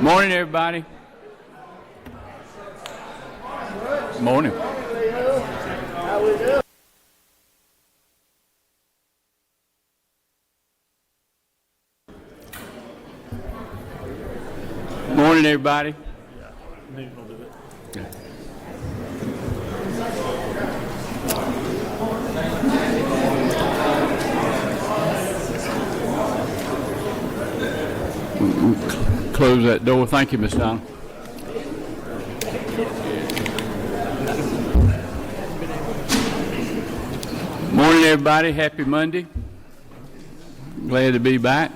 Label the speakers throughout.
Speaker 1: Morning, everybody. Morning. Morning, everybody. Close that door. Thank you, Ms. Donna. Morning, everybody. Happy Monday. Glad to be back.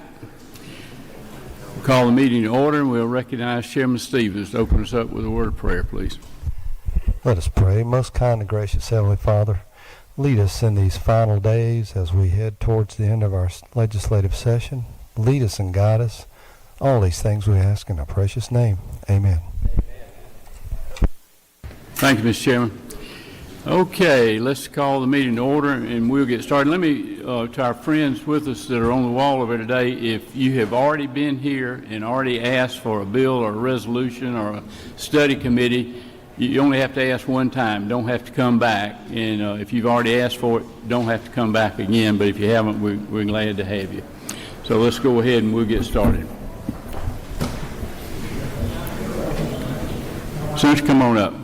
Speaker 1: We'll call the meeting to order, and we'll recognize Chairman Stevens to open us up with a word of prayer, please.
Speaker 2: Let us pray. Most kind and gracious Heavenly Father, lead us in these final days as we head towards the end of our legislative session. Lead us and guide us. All these things we ask in our precious name. Amen.
Speaker 1: Thank you, Mr. Chairman. Okay, let's call the meeting to order, and we'll get started. Let me, to our friends with us that are on the wall over today, if you have already been here and already asked for a bill or a resolution or a study committee, you only have to ask one time. Don't have to come back. And if you've already asked for it, don't have to come back again. But if you haven't, we're glad to have you. So let's go ahead and we'll get started. Senator, come on up.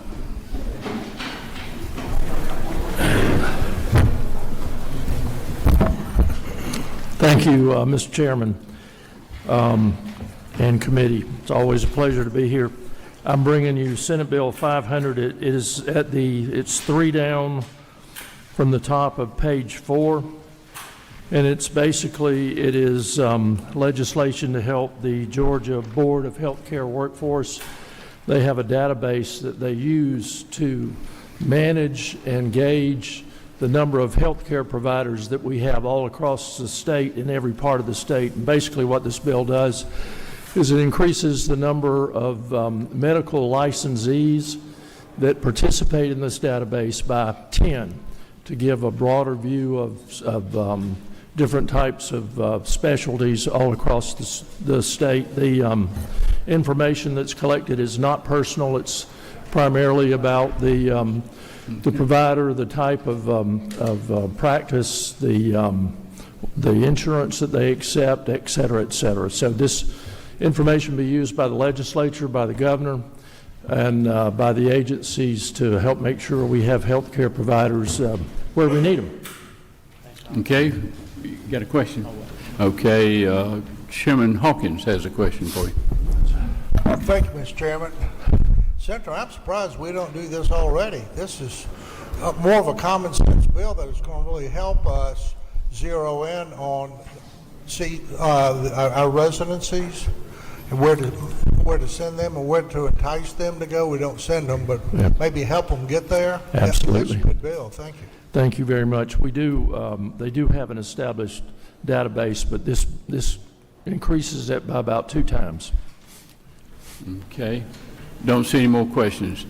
Speaker 3: Thank you, Mr. Chairman and committee. It's always a pleasure to be here. I'm bringing you Senate Bill 500. It's 3 down from the top of page 4, and it is legislation to help the Georgia Board of Healthcare Workforce. They have a database that they use to manage and gauge the number of healthcare providers that we have all across the state, in every part of the state. And basically what this bill does is it increases the number of medical licensees that participate in this database by 10 to give a broader view of different types of specialties all across the state. The information that's collected is not personal. It's primarily about the provider, the type of practice, the insurance that they accept, et cetera, et cetera. So this information be used by the legislature, by the governor, and by the agencies to help make sure we have health care providers where we need them.
Speaker 1: Okay, you got a question? Okay, Chairman Hawkins has a question for you.
Speaker 4: Thank you, Mr. Chairman. Senator, I'm surprised we don't do this already. This is more of a common sense bill that is going to really help us zero in on our residencies and where to send them and where to entice them to go. We don't send them, but maybe help them get there.
Speaker 3: Absolutely.
Speaker 4: That's a good bill. Thank you.
Speaker 3: Thank you very much. We do. They do have an established database, but this increases it by about 2 times.
Speaker 1: Okay. Don't see any more questions.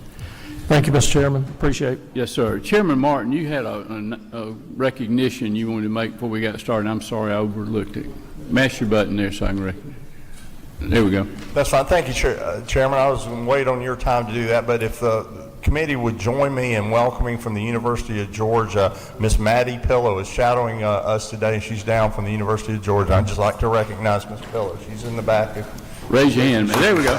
Speaker 3: Thank you, Mr. Chairman. Appreciate it.
Speaker 1: Yes, sir. Chairman Martin, you had a recognition you wanted to make before we got started. I'm sorry I overlooked it. Mash your button there so I can recognize. There we go.
Speaker 5: That's fine. Thank you, Chairman. I was going to wait on your time to do that, but if the committee would join me in welcoming from the University of Georgia, Miss Maddie Pillow is shadowing us today. She's down from the University of Georgia. I'd just like to recognize Miss Pillow. She's in the back.
Speaker 1: Raise your hand. There we go.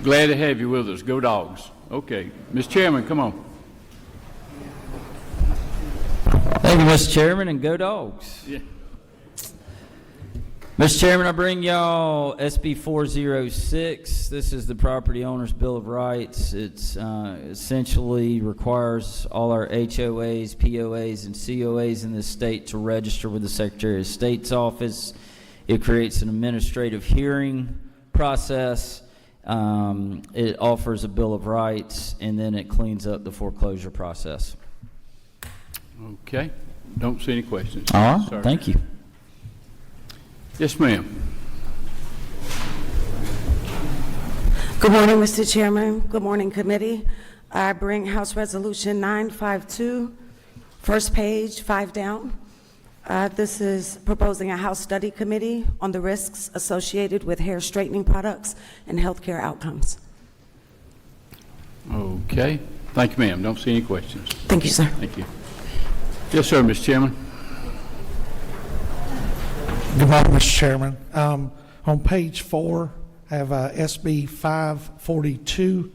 Speaker 1: Glad to have you with us. Go Dogs. Okay. Mr. Chairman, come on.
Speaker 6: Thank you, Mr. Chairman, and go Dogs.
Speaker 1: Yeah.
Speaker 6: Mr. Chairman, I bring y'all SB 406. This is the Property Owners Bill of Rights. It's essentially requires all our HOAs, POAs, and COAs in the state to register with the Secretary of State's office. It creates an administrative hearing process. It offers a Bill of Rights, and then it cleans up the foreclosure process.
Speaker 1: Okay. Don't see any questions.
Speaker 6: All right. Thank you.
Speaker 1: Yes, ma'am.
Speaker 7: Good morning, Mr. Chairman. Good morning, committee. I bring House Resolution 952, first page, 5 down. This is proposing a House study committee on the risks associated with hair straightening products and healthcare outcomes.
Speaker 1: Okay. Thank you, ma'am. Don't see any questions.
Speaker 7: Thank you, sir.
Speaker 1: Thank you. Yes, sir, Mr. Chairman.
Speaker 8: Good morning, Mr. Chairman. On page 4, I have SB 542.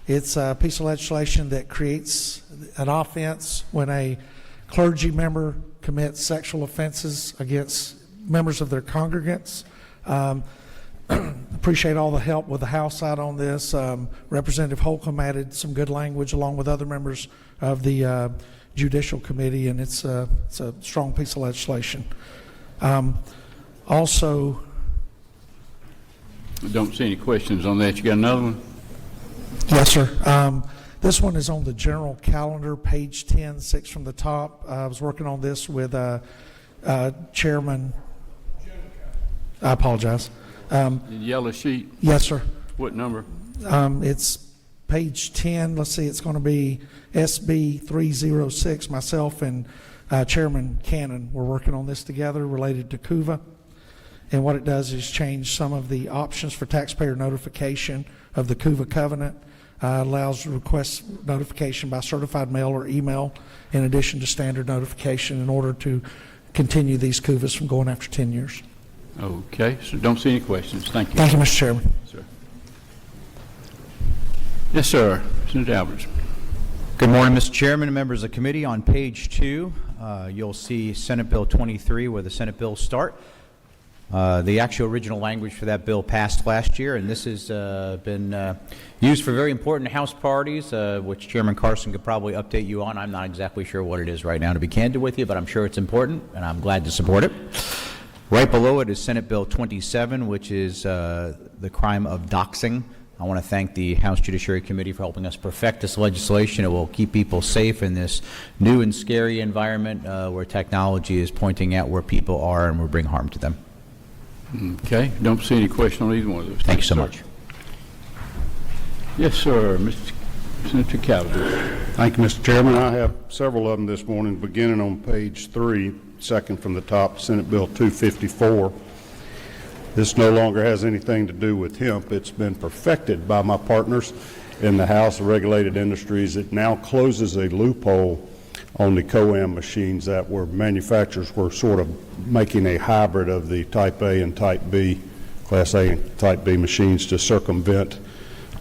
Speaker 8: It's a piece of legislation that creates an offense when a clergy member commits sexual offenses against members of their congregants. Appreciate all the help with the House side on this. Representative Holcomb added some good language along with other members of the Judicial Committee, and it's a strong piece of legislation. Also,
Speaker 1: Don't see any questions on that. You got another one?
Speaker 8: yes, sir. This one is on the general calendar, page 10, 6 from the top. I was working on this with Chairman. I apologize.
Speaker 1: The yellow sheet,
Speaker 8: Yes, sir.
Speaker 1: what number?
Speaker 8: It's page 10. Let's see, it's going to be SB 306. Myself and Chairman Cannon were working on this together related to CUVA. And what it does is change some of the options for taxpayer notification of the CUVA covenant. Allows request notification by certified mail or email in addition to standard notification in order to continue these CUVAs from going after 10 years.
Speaker 1: Okay, so don't see any questions. Thank you.
Speaker 8: Thank you, Mr. Chairman.
Speaker 1: Sir. Yes, sir. Senator Alvarez.
Speaker 9: Good morning, Mr. Chairman and members of the committee. On page 2, you'll see Senate Bill 23, where the Senate bills start. The actual original language for that bill passed last year, and this has been used for very important House priorities, which Chairman Carson could probably update you on. I'm not exactly sure what it is right now, to be candid with you, but I'm sure it's important, and I'm glad to support it. Right below it is Senate Bill 27, which is the crime of doxing. I want to thank the House Judiciary Committee for helping us perfect this legislation. It will keep people safe in this new and scary environment where technology is pointing out where people are and will bring harm to them.
Speaker 1: Okay, don't see any question on either one of those.
Speaker 9: Thank you so
Speaker 1: sir.
Speaker 9: much.
Speaker 1: Yes, sir. Mr. Senator Calhoun.
Speaker 10: Thank you, Mr. Chairman. I have several of them this morning, beginning on page 3, second from the top, Senate Bill 254. This no longer has anything to do with hemp. It's been perfected by my partners in the House of Regulated Industries. It now closes a loophole on the COAM machines that were manufacturers were sort of making a hybrid of the Type A and Type B, Class A and Type B machines to circumvent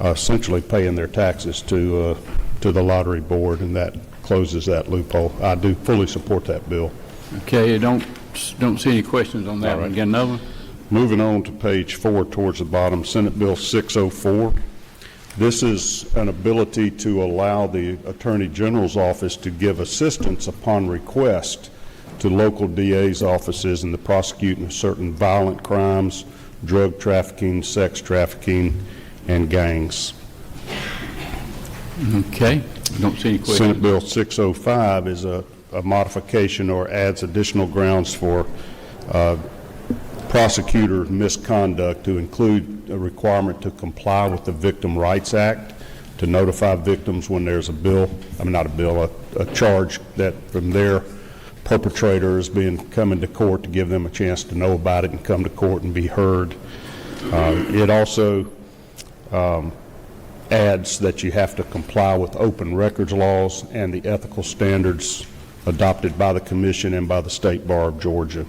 Speaker 10: essentially paying their taxes to the lottery board, and that closes that loophole. I do fully support that bill.
Speaker 1: Okay, don't see any questions on that
Speaker 10: All right.
Speaker 1: one. Got another one?
Speaker 10: Moving on to page 4 towards the bottom, Senate Bill 604. This is an ability to allow the Attorney General's office to give assistance upon request to local DA's offices in the prosecuting of certain violent crimes, drug trafficking, sex trafficking, and gangs.
Speaker 1: Okay, don't see any questions.
Speaker 10: Senate Bill 605 is a modification or adds additional grounds for prosecutor misconduct to include a requirement to comply with the Victim Rights Act, to notify victims when there's a charge that from their perpetrator is coming to court, to give them a chance to know about it and come to court and be heard. It also adds that you have to comply with open records laws and the ethical standards adopted by the Commission and by the State Bar of Georgia.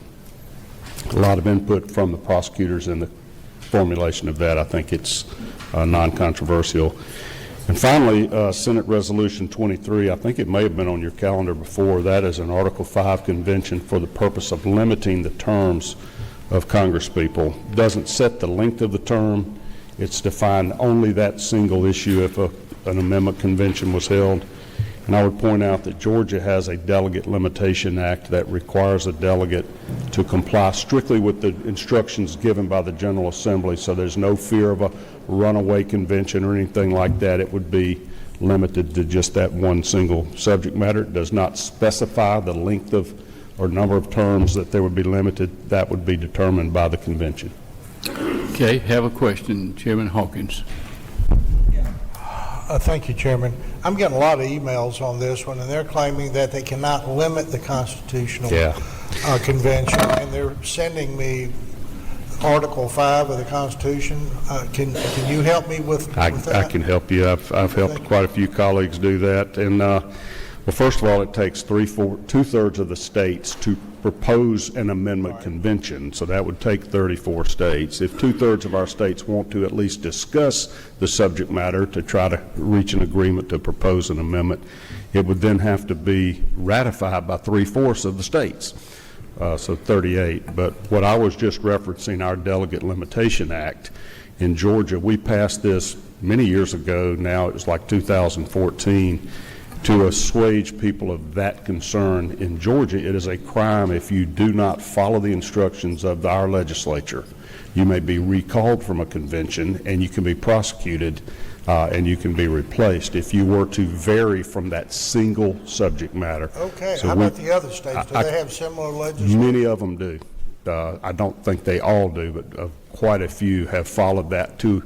Speaker 10: A lot of input from the prosecutors in the formulation of that. I think it's non-controversial. And finally, Senate Resolution 23, I think it may have been on your calendar before. That is an Article 5 convention for the purpose of limiting the terms of congresspeople. Doesn't set the length of the term. It's defined only that single issue if an amendment convention was held. And I would point out that Georgia has a Delegate Limitation Act that requires a delegate to comply strictly with the instructions given by the General Assembly, so there's no fear of a runaway convention or anything like that. It would be limited to just that one single subject matter. It does not specify the length of or number of terms that there would be limited. That would be determined by the convention.
Speaker 1: Okay, have a question, Chairman Hawkins.
Speaker 4: Thank you, Chairman. I'm getting a lot of emails on this one, and they're claiming that they cannot limit the constitutional convention, and they're sending me Article 5 of the Constitution. Can you help me with that?
Speaker 10: I can help you. I've helped quite a few colleagues do that. And well, first of all, it takes two-thirds of the states to propose an amendment convention. So that would take 34 states. If two-thirds of our states want to at least discuss the subject matter to try to reach an agreement to propose an amendment, it would then have to be ratified by 3/4 of the states. So 38. But what I was just referencing, our Delegate Limitation Act in Georgia, we passed this many years ago. Now it was like 2014. To assuage people of that concern in Georgia, it is a crime if you do not follow the instructions of our legislature. You may be recalled from a convention, and you can be prosecuted, and you can be replaced if you were to vary from that single subject matter.
Speaker 4: Okay.
Speaker 10: So
Speaker 4: how about the other states? Do they have similar legislation?
Speaker 10: Many of them do. I don't think they all do, but quite a few have followed that to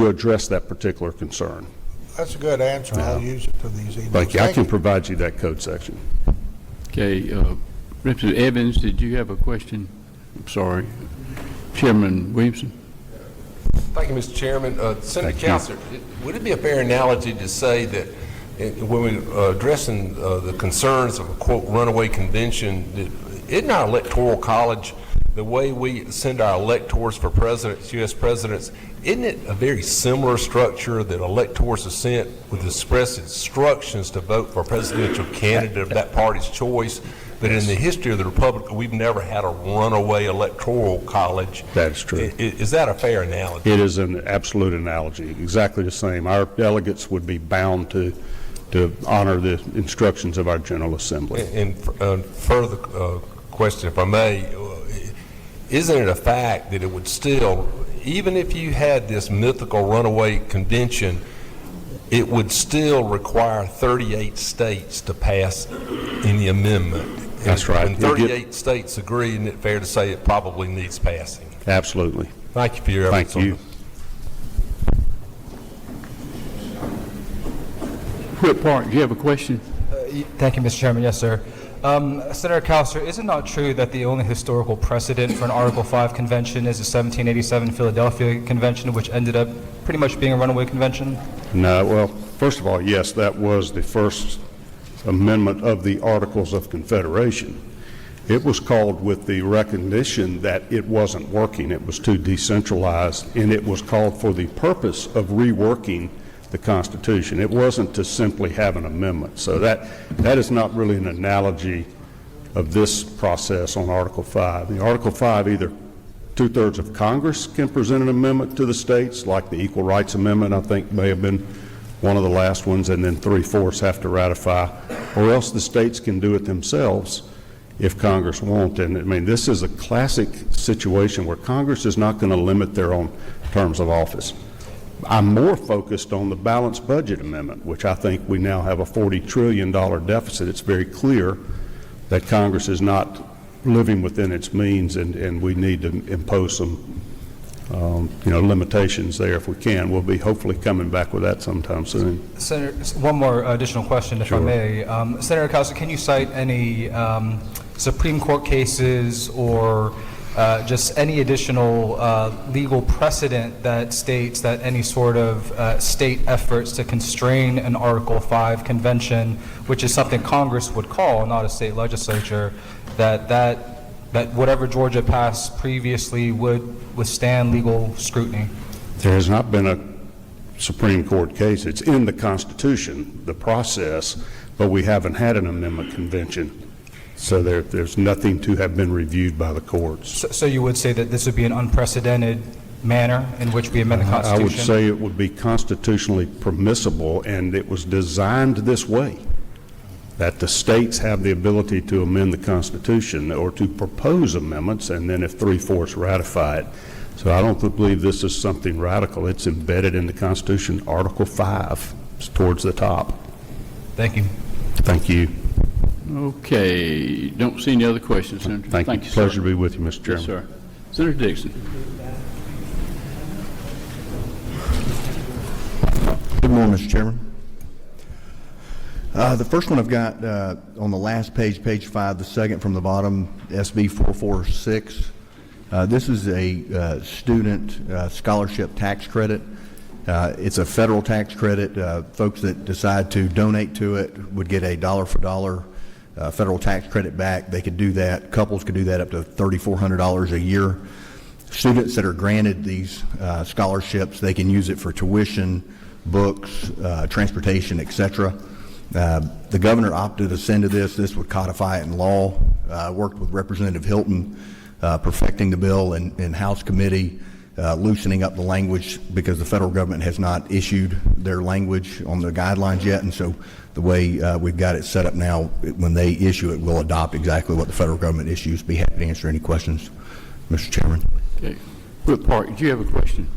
Speaker 10: address that particular concern.
Speaker 4: That's a good answer. I'll use it for these emails.
Speaker 10: Thank you. I can provide you that code section.
Speaker 1: Okay, Representative Evans, did you have a question? I'm sorry. Chairman Williamson?
Speaker 11: Thank you, Mr. Chairman. Senator Counselor, would it be a fair analogy to say that when we're addressing the concerns of a, quote, runaway convention, isn't our electoral college, the way we send our electors for presidents, U.S. presidents, isn't it a very similar structure that electors are sent with express instructions to vote for a presidential candidate of that party's choice? But in the history of the Republic, we've never had a runaway electoral college.
Speaker 10: That is true.
Speaker 11: Is that a fair analogy?
Speaker 10: It is an absolute analogy, exactly the same. Our delegates would be bound to honor the instructions of our General Assembly.
Speaker 11: And further question, if I may, isn't it a fact that it would still, even if you had this mythical runaway convention, it would still require 38 states to pass any amendment?
Speaker 10: That's right.
Speaker 11: When 38 states agree, isn't it fair to say it probably needs passing?
Speaker 10: Absolutely.
Speaker 11: Thank you for your efforts.
Speaker 10: Thank you.
Speaker 1: Whip Park, do you have a question?
Speaker 12: Thank you, Mr. Chairman. Yes, sir. Senator Counselor, is it not true that the only historical precedent for an Article 5 convention is the 1787 Philadelphia Convention, which ended up pretty much being a runaway convention?
Speaker 10: No, well, first of all, yes, that was the first amendment of the Articles of Confederation. It was called with the recognition that it wasn't working. It was too decentralized, and it was called for the purpose of reworking the Constitution. It wasn't to simply have an amendment. So that is not really an analogy of this process on Article 5. The Article 5, either two-thirds of Congress can present an amendment to the states, like the Equal Rights Amendment, I think may have been one of the last ones, and then 3/4 have to ratify, or else the states can do it themselves if Congress won't. And I mean, this is a classic situation where Congress is not going to limit their own terms of office. I'm more focused on the balanced budget amendment, which I think we now have a $40 trillion deficit. It's very clear that Congress is not living within its means, and we need to impose some limitations there if we can. We'll be hopefully coming back with that sometime soon.
Speaker 12: Senator, one more additional question, if I may. Senator Counselor, can you cite any Supreme Court cases or just any additional legal precedent that states that any sort of state efforts to constrain an Article 5 convention, which is something Congress would call, not a state legislature, that whatever Georgia passed previously would withstand legal scrutiny?
Speaker 10: There has not been a Supreme Court case. It's in the Constitution, the process, but we haven't had an amendment convention. So there's nothing to have been reviewed by the courts.
Speaker 12: So you would say that this would be an unprecedented manner in which we amend the Constitution?
Speaker 10: I would say it would be constitutionally permissible, and it was designed this way, that the states have the ability to amend the Constitution or to propose amendments, and then if 3/4 ratify it. So I don't believe this is something radical. It's embedded in the Constitution. Article 5 is towards the top.
Speaker 12: Thank you.
Speaker 10: Thank you.
Speaker 1: Okay, don't see any other questions, Senator.
Speaker 10: Thank you.
Speaker 1: Sir.
Speaker 10: Pleasure to be with you, Mr. Chairman.
Speaker 1: Yes, sir. Senator Dixon.
Speaker 13: Good morning, Mr. Chairman. The first one I've got on the last page, page 5, the second from the bottom, SB 446. This is a student scholarship tax credit. It's a federal tax credit. Folks that decide to donate to it would get a dollar-for-dollar federal tax credit back. They could do that. Couples could do that up to $3,400 a year. Students that are granted these scholarships, they can use it for tuition, books, transportation, etc. The governor opted to send to this. This would codify it in law. Worked with Representative Hilton, perfecting the bill in House committee, loosening up the language because the federal government has not issued their language on the guidelines yet. And so the way we've got it set up now, when they issue it, we'll adopt exactly what the federal government issues. Be happy to answer any questions, Mr. Chairman.
Speaker 1: Okay. Brooke Park, do you have a question?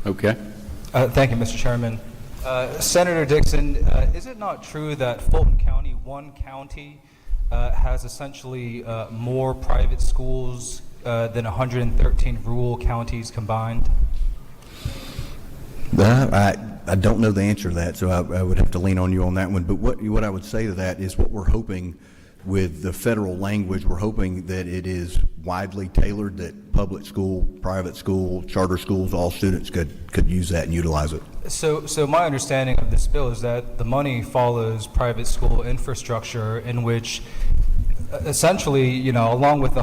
Speaker 1: Okay.
Speaker 12: Thank you, Mr. Chairman. Senator Dixon, is it not true that Fulton County, one county, has essentially more private schools than 113 rural counties combined?
Speaker 13: I don't know the answer to that, so I would have to lean on you on that one. But what I would say to that is what we're hoping with the federal language, we're hoping that it is widely tailored, that public school, private school, charter schools, all students could use that and utilize it.
Speaker 12: So my understanding of this bill is that the money follows private school infrastructure, in which essentially, you know, along with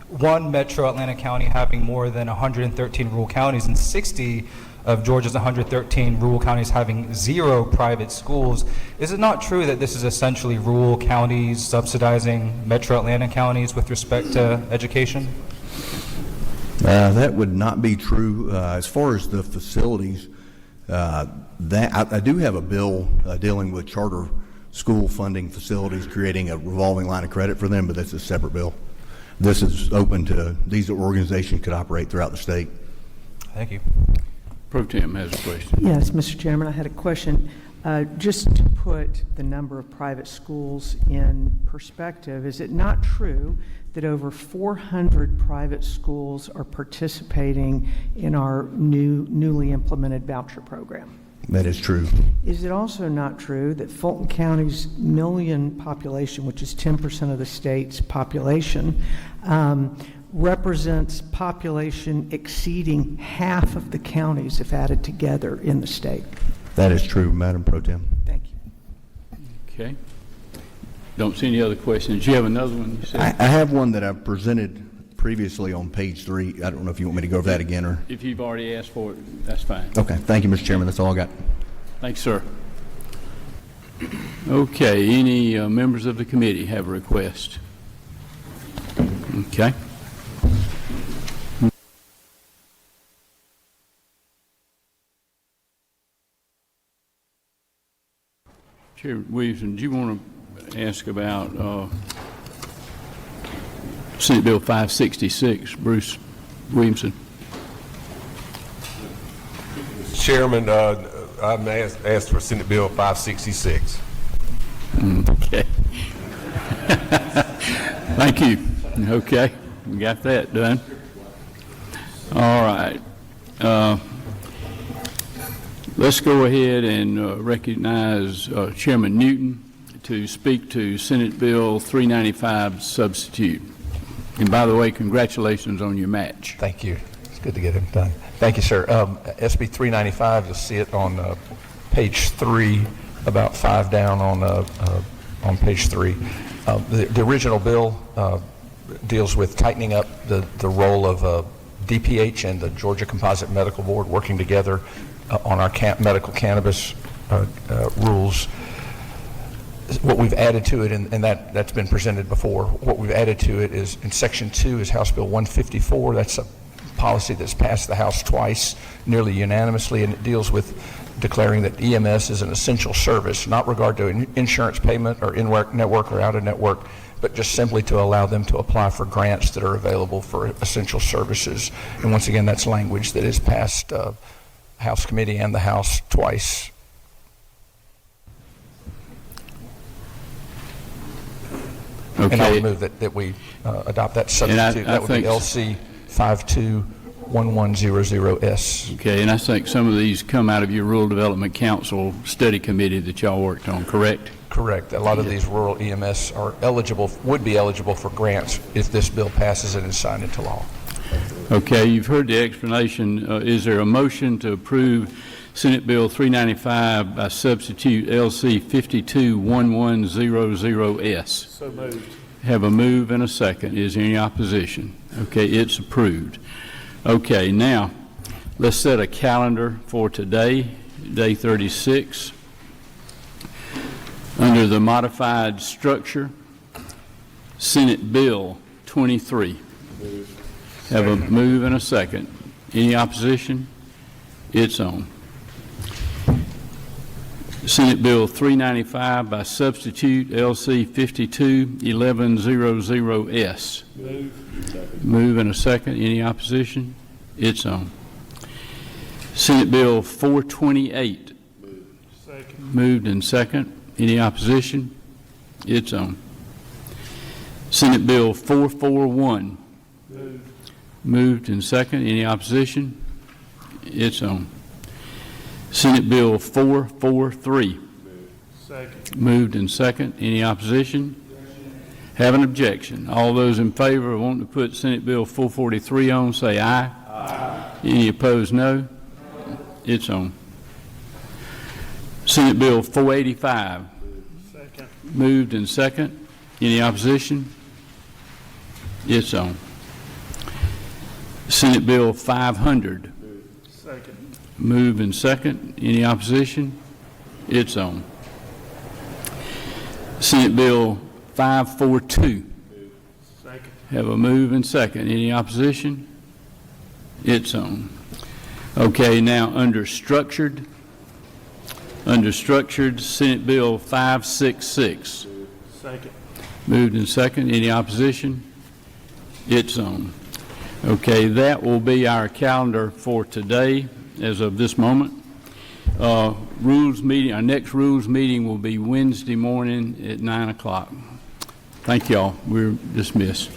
Speaker 12: one metro Atlanta county having more than 113 rural counties and 60 of Georgia's 113 rural counties having 0 private schools, is it not true that this is essentially rural counties subsidizing metro Atlanta counties with respect to education?
Speaker 13: That would not be true. As far as the facilities, I do have a bill dealing with charter school funding facilities, creating a revolving line of credit for them, but that's a separate bill. This is open to, these organizations could operate throughout the state.
Speaker 12: Thank you.
Speaker 1: Pro Tem has a question.
Speaker 14: Yes, Mr. Chairman, I had a question. Just to put the number of private schools in perspective, is it not true that over 400 private schools are participating in our newly implemented voucher program?
Speaker 13: That is true.
Speaker 14: Is it also not true that Fulton County's million population, which is 10% of the state's population, represents population exceeding half of the counties if added together in the state?
Speaker 13: That is true, Madam Pro Tem.
Speaker 14: Thank you.
Speaker 1: Okay. Don't see any other questions. You have another one, you said?
Speaker 13: I have one that I've presented previously on page 3. I don't know if you want me to go over that again or...
Speaker 1: If you've already asked for it, that's fine.
Speaker 13: Okay. Thank you, Mr. Chairman. That's all I got.
Speaker 1: Thanks, sir. Okay. Any members of the committee have a request? Okay. Chair Williamson, do you want to ask about Senate Bill 566, Bruce Williamson?
Speaker 11: Chairman, I'm asked for Senate Bill 566.
Speaker 1: Okay. Thank you. Okay, we got that done. All right. Let's go ahead and recognize Chairman Newton to speak to Senate Bill 395 substitute. And by the way, congratulations on your match.
Speaker 15: Thank you. It's good to get it done. Thank you, sir. SB 395, you'll see it on page 3, about 5 down on page 3. The original bill deals with tightening up the role of DPH and the Georgia Composite Medical Board working together on our medical cannabis rules. What we've added to it, and that's been presented before, what we've added to it is in Section 2 is House Bill 154. That's a policy that's passed the House twice, nearly unanimously, and it deals with declaring that EMS is an essential service, not regard to insurance payment or in-network or out-of-network, but just simply to allow them to apply for grants that are available for essential services. And once again, that's language that is passed House committee and the House twice. Okay. And I would move that we adopt that substitute. That would be LC 1100S.
Speaker 1: Okay, and I think some of these come out of your Rural Development Council study committee that y'all worked on, correct?
Speaker 15: Correct. A lot of these rural EMS are eligible, would be eligible for grants if this bill passes and is signed into law.
Speaker 1: Okay, you've heard the explanation. Is there a motion to approve Senate Bill 395 by substitute LC 521100S?
Speaker 3: So moved.
Speaker 1: Have a move and a second. Is there any opposition? Okay, it's approved. Okay, now let's set a calendar for today, day 36. Under the modified structure, Senate Bill 23. Have a move and a second. Any opposition? It's on. Senate Bill 395 by substitute LC 521100S. Move and a second. Any opposition? It's on. Senate Bill 428. Moved and second. Any opposition? It's on. Senate Bill 441. Moved and second. Any opposition? It's on. Senate Bill 443. Moved and second. Any opposition? Have an objection. All those in favor of wanting to put Senate Bill 443 on, say aye. Aye. Any opposed, no. It's on. Senate Bill 485. Moved and second. Any opposition? It's on. Senate Bill 500. Moved and second. Any opposition? It's on. Senate Bill 542. Have a move and second. Any opposition? It's on. Okay, now under structured, Senate Bill 566. Moved and second. Any opposition? It's on. Okay, that will be our calendar for today as of this moment. Rules meeting, our next rules meeting will be Wednesday morning at 9 o'clock. Thank you all. We're dismissed.